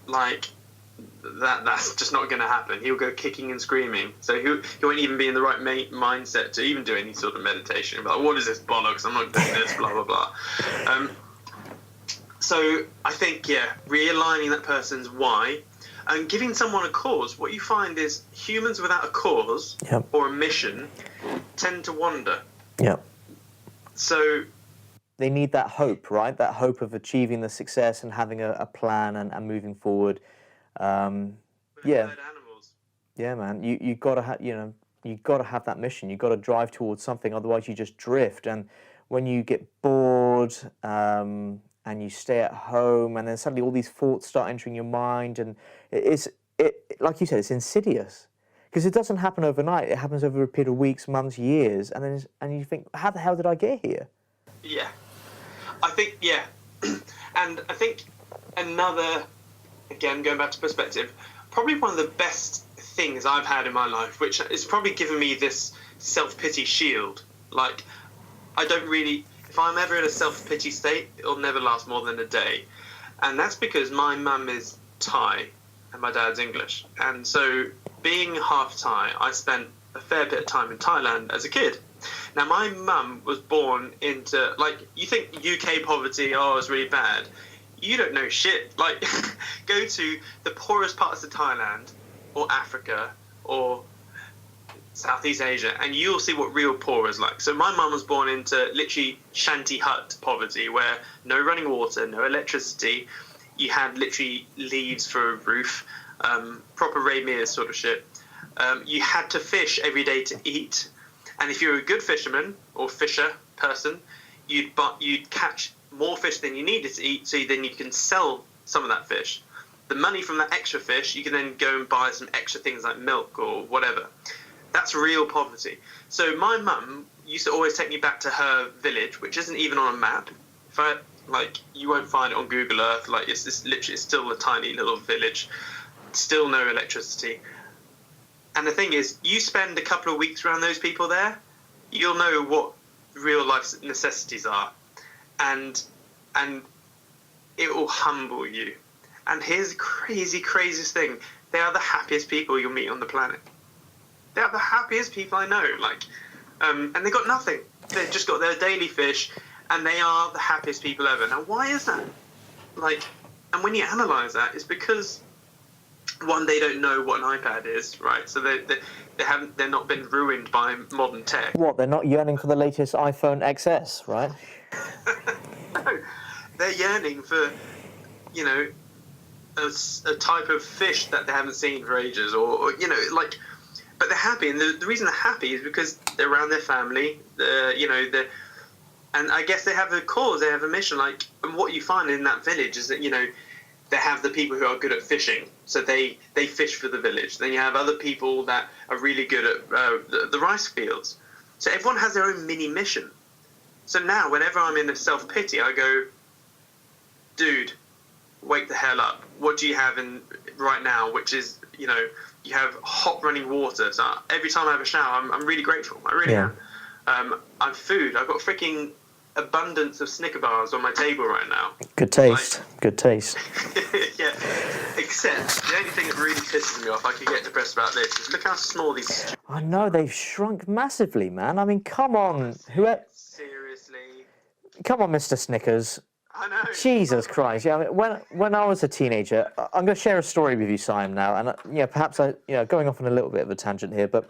S3: like, that's just not going to happen. He'll go kicking and screaming. So he won't even be in the right mindset to even do any sort of meditation. He'll be like, what is this bollocks? I'm not doing this, blah, blah, blah. So I think, realigning that person's why and giving someone a cause. What you find is humans without a cause or a mission tend to wander.
S2: Yeah.
S3: So
S2: they need that hope, right? That hope of achieving the success and having a plan and moving forward.
S3: Animals.
S2: Yeah, man. You gotta have have that mission. You got to drive towards something. Otherwise, you just drift. And when you get bored and you stay at home, and then suddenly all these thoughts start entering your mind, and it like you said, it's insidious because it doesn't happen overnight. It happens over a period of weeks, months, years, and you think, how the hell did I get here?
S3: Yeah, I think and I think another. Again, going back to perspective, probably one of the best things I've had in my life, which has probably given me this self-pity shield. Like, I don't really, if I'm ever in a self-pity state, it'll never last more than a day. And that's because my mum is Thai and my dad's English. And so, being half Thai, I spent a fair bit of time in Thailand as a kid. Now, my mum was born into, like, you think UK poverty, it's really bad. You don't know shit. Like, go to the poorest parts of Thailand or Africa or Southeast Asia and you'll see what real poor is like. So my mum was born into literally shanty hut poverty where no running water, no electricity. You had literally leaves for a roof, proper Ray Mears sort of shit. You had to fish every day to eat. And if you're a good fisherman or fisher person, you'd catch more fish than you needed to eat, so then you can sell some of that fish. The money from that extra fish, you can then go and buy some extra things like milk or whatever. That's real poverty. So my mum used to always take me back to her village, which isn't even on a map. You won't find it on Google Earth. Like, it's literally still a tiny little village, still no electricity. And the thing is, you spend a couple of weeks around those people there, you'll know what real life necessities are. And it will humble you. And here's the craziest thing. They are the happiest people you'll meet on the planet. They are the happiest people I know. Like, and they got nothing. They've just got their daily fish, and they are the happiest people ever. Now, why is that? Like, and when you analyse that, it's because, one, they don't know what an iPad is, right? So they're not been ruined by modern tech.
S2: What, they're not yearning for the latest iPhone XS, right?
S3: No, they're yearning for, a type of fish that they haven't seen for ages, or but they're happy, and the reason they're happy is because they're around their family. And I guess they have a cause, they have a mission. Like, and what you find in that village is that they have the people who are good at fishing, so they fish for the village. Then you have other people that are really good at the rice fields. So everyone has their own mini mission. So now, whenever I'm in a self-pity, I go, dude, wake the hell up. What do you have right now, which is, you have hot running water. So every time I have a shower, I'm really grateful. I really am. I'm food. I've got freaking abundance of Snicker bars on my table right now.
S2: Good taste. Good taste.
S3: Yeah. Except the only thing that really pisses me off, I could get depressed about this, is look how small these.
S2: I know they've shrunk massively, man. I mean, come on,
S3: Seriously.
S2: come on, Mr. Snickers.
S3: I know.
S2: Jesus Christ! Yeah, I mean, when I was a teenager, I'm going to share a story with you, Simon. Now, and perhaps going off on a little bit of a tangent here, but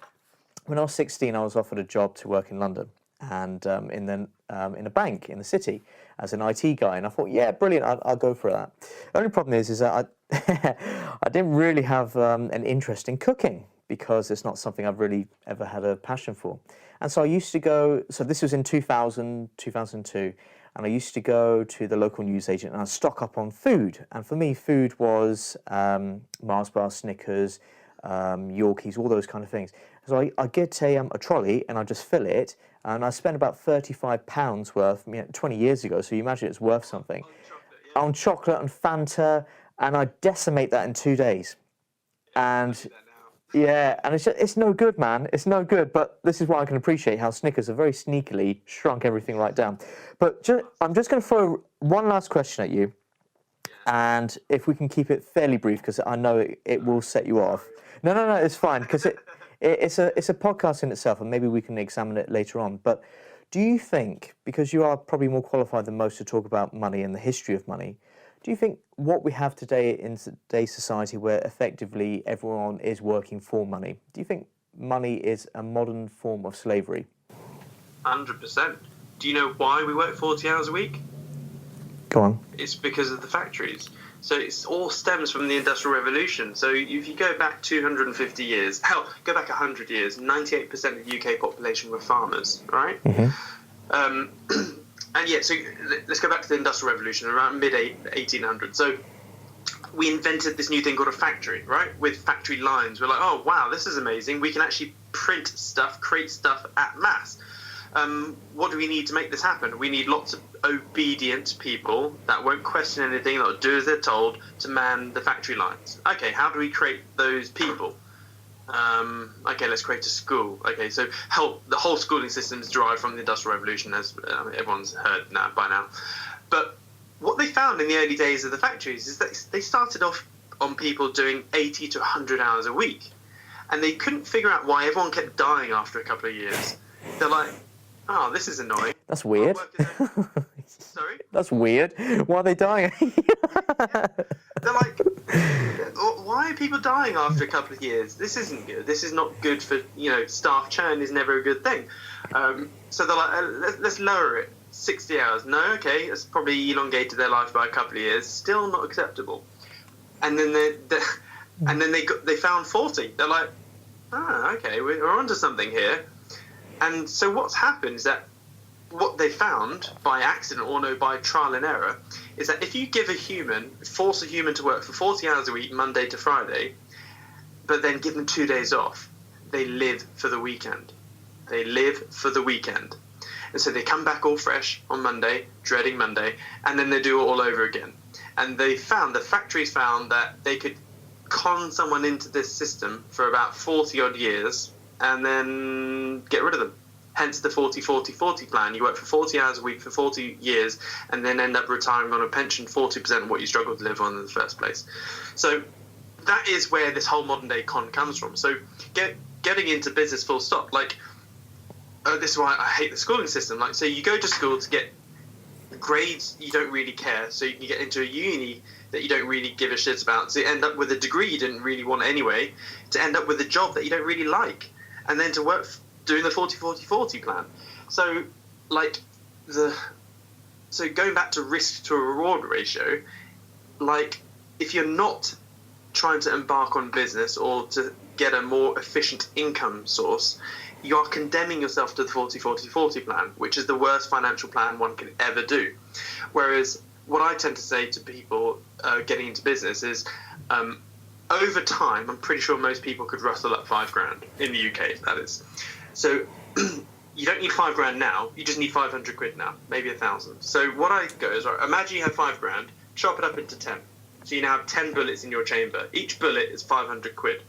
S2: when I was 16, I was offered a job to work in London and in a bank in the city as an IT guy, and I thought, yeah, brilliant, I'll go for that. The only problem is that I didn't really have an interest in cooking because it's not something I've really ever had a passion for. And so I used to go. So this was in 2000, 2002. And I used to go to the local newsagent and I'd stock up on food. And for me, food was Mars bars, Snickers, Yorkies, all those kind of things. So I get a trolley and I just fill it. And I spent about £35 worth 20 years ago. So you imagine it's worth something. On chocolate and Fanta. And I decimate that in 2 days. And yeah, and it's no good, man. It's no good. But this is why I can appreciate how Snickers have very sneakily shrunk everything right down. But I'm just going to throw one last question at you. And if we can keep it fairly brief, because I know it will set you off. No, it's fine, because it's a podcast in itself, and maybe we can examine it later on. But do you think, because you are probably more qualified than most to talk about money and the history of money, do you think what we have today in today's society, where effectively everyone is working for money, do you think money is a modern form of slavery?
S3: 100%. Do you know why we work 40 hours a week?
S2: Go on.
S3: It's because of the factories. So it all stems from the Industrial Revolution. So if you go back 250 years, hell, go back 100 years, 98% of the UK population were farmers, right? Mm-hmm. And yeah, so let's go back to the Industrial Revolution around mid-1800s. So we invented this new thing called a factory, right? With factory lines. We're like, oh, wow, this is amazing. We can actually print stuff, create stuff at mass. What do we need to make this happen? We need lots of obedient people that won't question anything, that will do as they're told, to man the factory lines. Okay, how do we create those people? Okay, let's create a school. Okay, so the whole schooling system is derived from the Industrial Revolution, as everyone's heard by now. But what they found in the early days of the factories is that they started off on people doing 80 to 100 hours a week. And they couldn't figure out why everyone kept dying after a couple of years. They're like, oh, this is annoying.
S2: That's weird.
S3: Sorry?
S2: That's weird. Why are they dying?
S3: They're like, why are people dying after a couple of years? This isn't good. This is not good for, staff churn is never a good thing. So they're like, let's lower it. 60 hours. No, okay, it's probably elongated their life by a couple of years. Still not acceptable. And then they found 40. They're like, okay, we're onto something here. And so what's happened is that what they found by accident or no, by trial and error, is that if you force a human to work for 40 hours a week, Monday to Friday, but then give them 2 days off, they live for the weekend. They live for the weekend. And so they come back all fresh on Monday, dreading Monday, and then they do it all over again. And the factories found that they could con someone into this system for about 40 odd years and then get rid of them. Hence the 40-40-40 plan. You work for 40 hours a week for 40 years and then end up retiring on a pension 40% of what you struggled to live on in the first place. So that is where this whole modern day con comes from. So getting into business full stop, this is why I hate the schooling system. So you go to school to get grades you don't really care, so you can get into a uni that you don't really give a shit about, so you end up with a degree you didn't really want anyway, to end up with a job that you don't really like, and then to work doing the 40-40-40 plan. So going back to risk to reward ratio, if you're not trying to embark on business or to get a more efficient income source, you are condemning yourself to the 40-40-40 plan, which is the worst financial plan one can ever do. Whereas what I tend to say to people getting into business is, over time, I'm pretty sure most people could rustle up $5,000 in the UK, that is. So you don't need $5,000 now, you just need 500 quid now, maybe 1,000. So what I go is, right, imagine you have $5,000, chop it up into 10. So you now have 10 bullets in your chamber. Each bullet is 500 quid.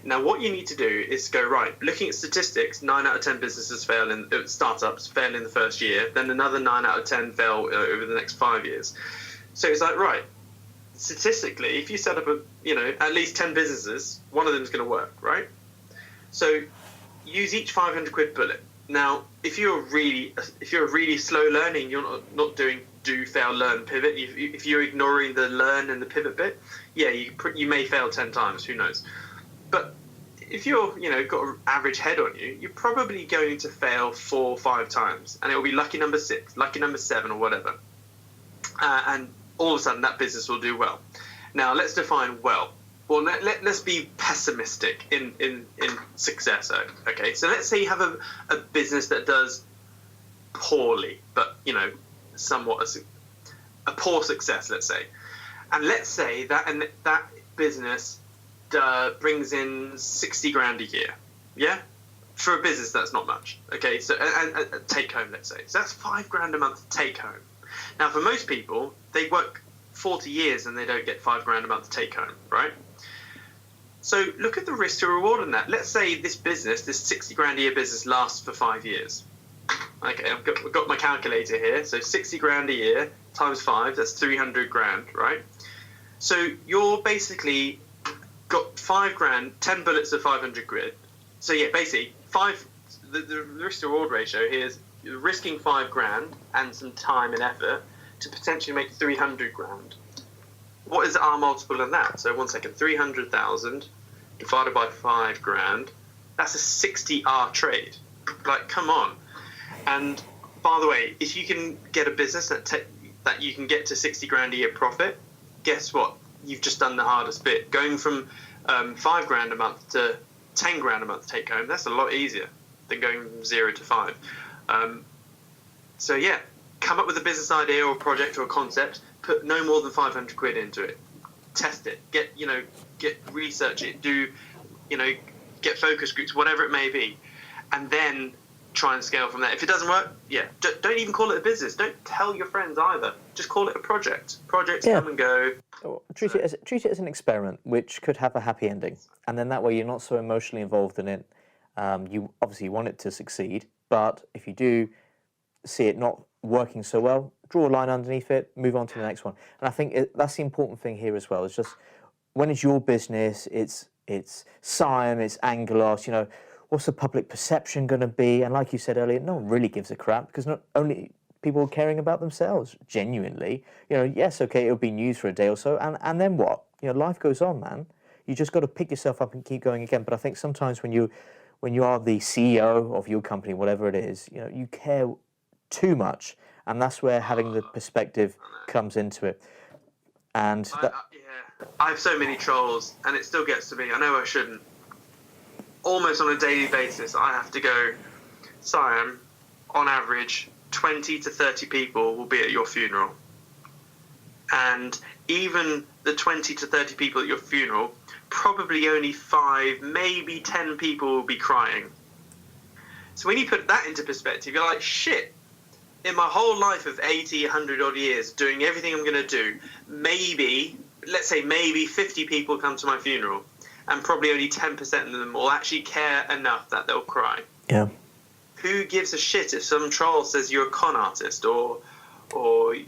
S3: Now, what you need to do is go, right, looking at statistics, 9 out of 10 businesses startups fail in the first year, then another 9 out of 10 fail over the next 5 years. So it's like, right, statistically, if you set up at least 10 businesses, one of them is going to work, right? So use each 500 quid bullet. Now, if you're really slow learning, you're not doing do, fail, learn, pivot. If you're ignoring the learn and the pivot bit, yeah, you may fail 10 times. Who knows? But if you're got an average head on you, you're probably going to fail 4 or 5 times, and it will be lucky number 6, lucky number 7, or whatever. And all of a sudden, that business will do well. Now, let's define well. Well, let's be pessimistic in success. Okay, so let's say you have a business that does poorly, but somewhat a poor success. Let's say, and let's say that business brings in 60 grand a year. Yeah, for a business that's not much. Okay, so and take home, let's say, so that's 5 grand a month take home. Now, for most people, they work 40 years and they don't get 5 grand a month take home, right? So look at the risk to reward on that. Let's say this 60 grand a year business lasts for 5 years. Okay, I've got my calculator here. So 60 grand a year times 5, that's 300 grand, right? So you're basically got 5 grand, 10 bullets of 500 quid. So yeah, basically the risk to reward ratio here is you're risking 5 grand and some time and effort to potentially make 300 grand. What is our multiple on that? So 1 second, 300,000 divided by 5 grand. That's a 60R trade. Like, come on. And by the way, if you can get a business that you can get to 60 grand a year profit, guess what? You've just done the hardest bit. Going from 5 grand a month to 10 grand a month take home, that's a lot easier than going from 0 to 5. So yeah, come up with a business idea or a project or a concept, put no more than 500 quid into it, test it, get research it, get focus groups, whatever it may be, and then try and scale from there. If it doesn't work, yeah, don't even call it a business. Don't tell your friends either. Just call it a project. Projects come and go.
S2: Treat it as an experiment, which could have a happy ending, and then that way you're not so emotionally involved in it. You obviously want it to succeed, but if you do see it not working so well, draw a line underneath it, move on to the next one. And I think that's the important thing here as well. It's just when it's your business, it's Siam, it's Angelos, what's the public perception going to be? And like you said earlier, no one really gives a crap because not only people are caring about themselves, genuinely. Yes, okay, it'll be news for a day or so, and then what? Life goes on, man. You just got to pick yourself up and keep going again. But I think sometimes when you are the CEO of your company, whatever it is, you care too much, and that's where having the perspective comes into it. And
S3: I have so many trolls, and it still gets to me. I know I shouldn't. Almost on a daily basis, I have to go, Siam, on average, 20 to 30 people will be at your funeral. And even the 20 to 30 people at your funeral, probably only 5, maybe 10 people will be crying. So when you put that into perspective, you're like, shit, in my whole life of 80, 100 odd years, doing everything I'm going to do, let's say maybe 50 people come to my funeral, and probably only 10% of them will actually care enough that they'll cry.
S2: Yeah.
S3: Who gives a shit if some troll says you're a con artist or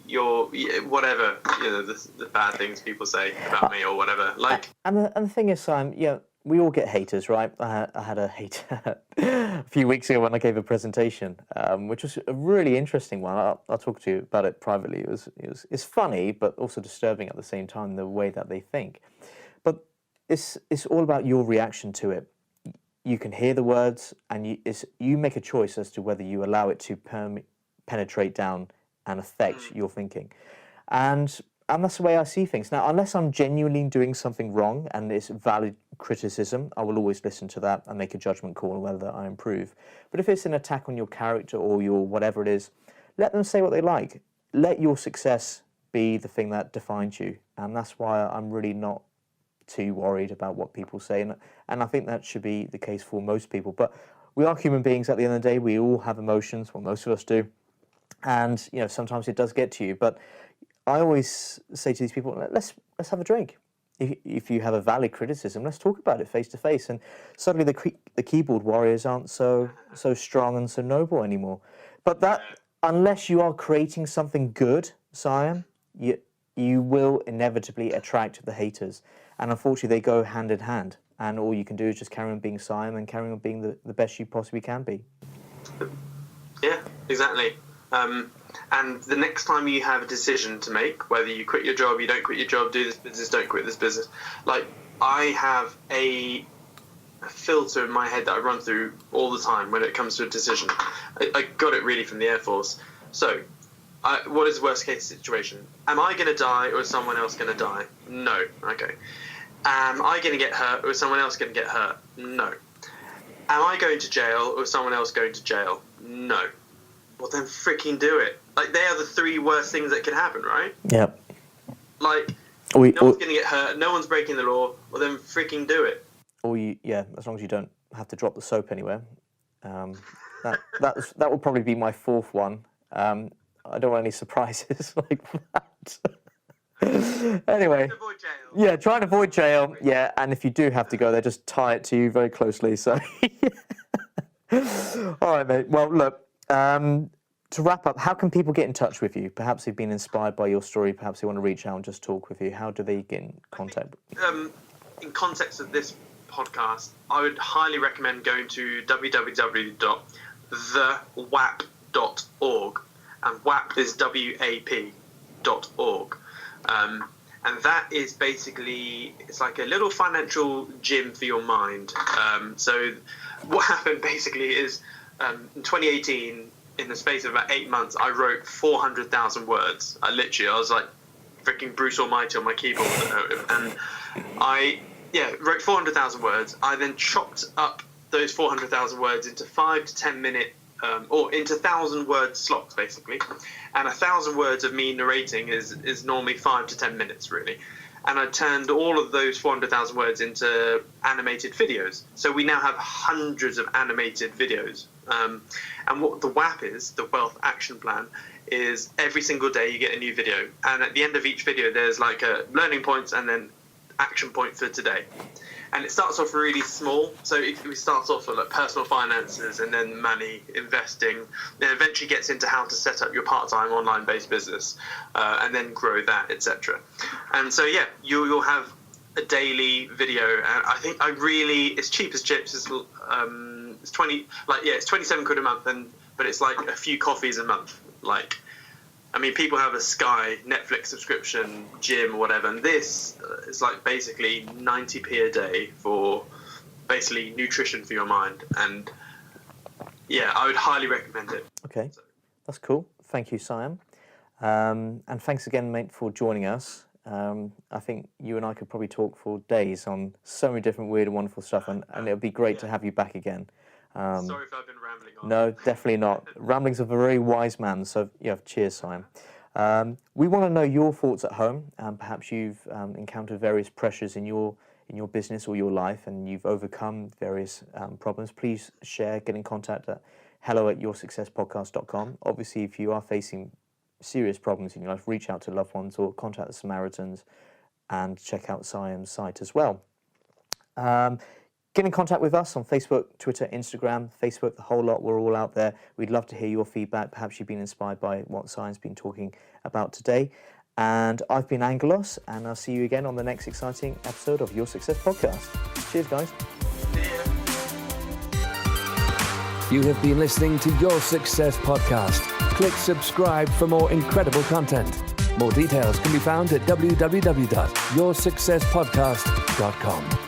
S3: you're whatever, the bad things people say about me or whatever. Like,
S2: and the thing is, Simon, we all get haters, right? I had a hater a few weeks ago when I gave a presentation, which was a really interesting one. I'll talk to you about it privately. It's funny, but also disturbing at the same time, the way that they think. But it's all about your reaction to it. You can hear the words, and you make a choice as to whether you allow it to penetrate down and affect your thinking. And that's the way I see things. Now, unless I'm genuinely doing something wrong and it's valid criticism, I will always listen to that and make a judgment call on whether I improve. But if it's an attack on your character or your whatever it is, let them say what they like. Let your success be the thing that defines you. And that's why I'm really not too worried about what people say. And I think that should be the case for most people. But we are human beings at the end of the day. We all have emotions, well, most of us do. And, sometimes it does get to you. But I always say to these people, let's have a drink. If you have a valid criticism, let's talk about it face to face. And suddenly the keyboard warriors aren't so strong and so noble anymore. But that, unless you are creating something good, Siam, you will inevitably attract the haters. And unfortunately, they go hand in hand. And all you can do is just carry on being Siam and carry on being the best you possibly can be.
S3: Yeah, exactly. And the next time you have a decision to make, whether you quit your job, you don't quit your job, do this business, don't quit this business, like, I have a filter in my head that I run through all the time when it comes to a decision. I got it really from the Air Force. So, what is the worst case situation? Am I going to die or is someone else going to die? No. Okay. Am I going to get hurt or is someone else going to get hurt? No. Am I going to jail or is someone else going to jail? No. Well, then freaking do it. Like, they are the three worst things that could happen, right?
S2: Yep.
S3: Like, no one's going to get hurt, no one's breaking the law, well, then freaking do it.
S2: Or as long as you don't have to drop the soap anywhere. That would probably be my fourth one. I don't want any surprises like that. Anyway,
S3: Avoid jail.
S2: Yeah, try and avoid jail. Yeah, and if you do have to go there, just tie it to you very closely. So, all right, mate. Well, look. To wrap up, how can people get in touch with you? Perhaps they've been inspired by your story. Perhaps they want to reach out and just talk with you. How do they get in contact?
S3: In context of this podcast, I would highly recommend going to www.thewap.org, and WAP is WAP.org. And that is basically, it's like a little financial gym for your mind. So what happened basically is, in 2018, in the space of about 8 months, I wrote 400,000 words. I was like freaking Bruce Almighty on my keyboard. And I wrote 400,000 words. I then chopped up those 400,000 words into 5 to 10 minute, or into 1,000 word slots, basically. And 1,000 words of me narrating is normally 5 to 10 minutes, really. And I turned all of those 400,000 words into animated videos. So we now have hundreds of animated videos. And what the WAP is, the Wealth Action Plan, is every single day you get a new video. And at the end of each video, there's like a learning points and then action point for today. And it starts off really small. So it starts off with like personal finances and then money, investing, then eventually gets into how to set up your part-time online-based business, and then grow that, etc. And so, yeah, you'll have a daily video. And I think it's cheap as chips. It's 27 quid a month, but it's like a few coffees a month. Like, I mean, people have a Sky, Netflix subscription, gym, or whatever, and this is like basically 90p a day for basically nutrition for your mind. And yeah, I would highly recommend it.
S2: Okay, that's cool. Thank you, Siam. And thanks again, mate, for joining us. I think you and I could probably talk for days on so many different weird and wonderful stuff, and it would be great to have you back again.
S3: Sorry if I've been rambling on.
S2: No, definitely not. Rambling's of a very wise man, so yeah, cheers, Siam. We want to know your thoughts at home, and perhaps you've encountered various pressures in your business or your life, and you've overcome various problems. Please share, get in contact at hello@yoursuccesspodcast.com. Obviously, if you are facing serious problems in your life, reach out to loved ones or contact the Samaritans, and check out Siam's site as well. Get in contact with us on Facebook, Twitter, Instagram, Facebook, the whole lot. We're all out there. We'd love to hear your feedback. Perhaps you've been inspired by what Siam's been talking about today. And I've been Angelos, and I'll see you again on the next exciting episode of Your Success Podcast. Cheers, guys.
S1: You have been listening to Your Success Podcast. Click subscribe for more incredible content. More details can be found at www.yoursuccesspodcast.com.